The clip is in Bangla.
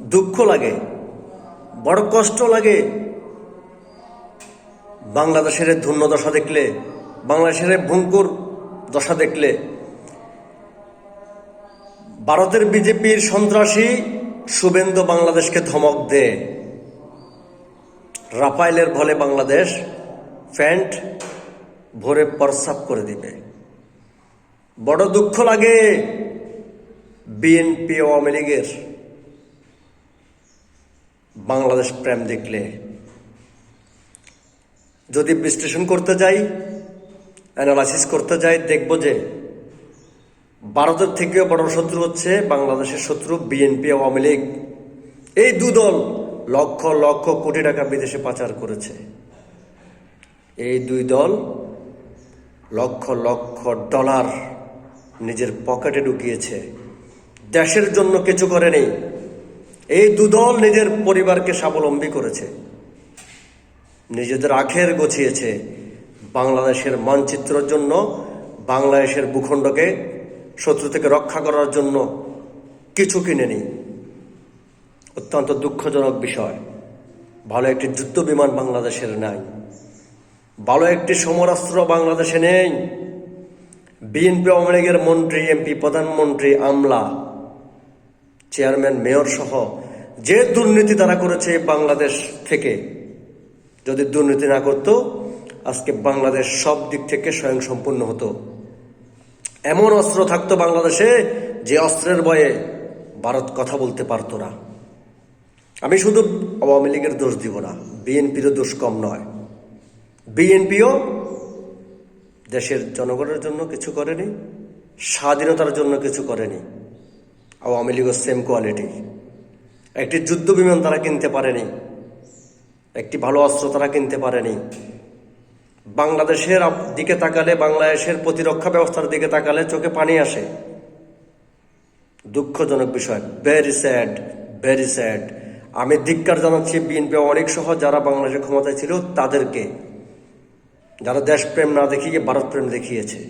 দুঃখ লাগে, বড় কষ্ট লাগে বাংলাদেশের ধন্য দশা দেখলে, বাংলাদেশের ভয়ঙ্কর দশা দেখলে। ভারতের বিজেপির সন্ত্রাসী শুভেন্দু বাংলাদেশকে ধমক দেয়, রাফাইলের বলে বাংলাদেশ প্যান্ট ভরে প্রস্রাব করে দিবে। বড় দুঃখ লাগে বিএনপি ও আওয়ামী লীগের বাংলাদেশ প্রেম দেখলে। যদি বিশ্লেষণ করতে যাই, অ্যানালাইসিস করতে যাই, দেখব যে ভারতের থেকেও বড় শত্রু হচ্ছে বাংলাদেশের শত্রু বিএনপি ও আওয়ামী লীগ। এই দু দল লক্ষ লক্ষ কোটি টাকা বিদেশে পাচার করেছে। এই দুই দল লক্ষ লক্ষ ডলার নিজের পকেটে ঢুকিয়েছে, দেশের জন্য কিছু করেনি। এই দু দল নিজের পরিবারকে স্বাবলম্বী করেছে, নিজেদের আখের গছিয়েছে, বাংলাদেশের মানচিত্রের জন্য, বাংলাদেশের ভূখণ্ডকে শত্রু থেকে রক্ষা করার জন্য কিছু কিনেনি। অত্যন্ত দুঃখজনক বিষয়। ভালো একটি যুদ্ধ বিমান বাংলাদেশের নাই, ভালো একটি সমরাস্ত্র বাংলাদেশে নেই। বিএনপি আওয়ামী লীগের মন্ত্রী, এমপি, প্রধানমন্ত্রী, আমলা, চেয়ারম্যান, মেয়র সহ যে দুর্নীতি তারা করেছে বাংলাদেশ থেকে, যদি দুর্নীতি না করত আজকে বাংলাদেশ সব দিক থেকে স্বয়ংসম্পূর্ণ হতো। এমন অস্ত্র থাকতো বাংলাদেশে যে অস্ত্রের ভয়ে ভারত কথা বলতে পারত না। আমি শুধু আওয়ামী লীগের দোষ দিব না, বিএনপিরও দোষ কম নয়। বিএনপিও দেশের জনগণের জন্য কিছু করেনি, স্বাধীনতার জন্য কিছু করেনি। আওয়ামী লীগও সেম কোয়ালিটি। একটি যুদ্ধ বিমান তারা কিনতে পারেনি, একটি ভালো অস্ত্র তারা কিনতে পারেনি। বাংলাদেশের দিকে তাকালে, বাংলাদেশের প্রতিরক্ষা ব্যবস্থার দিকে তাকালে চোখে পানি আসে। দুঃখজনক বিষয়। Very sad, very sad. আমি ধিক্কার জানাচ্ছি বিএনপি অনেক সহ যারা বাংলাদেশের ক্ষমতায় ছিল তাদেরকে, যারা দেশপ্রেম না দেখিয়ে ভারত প্রেম দেখিয়েছে।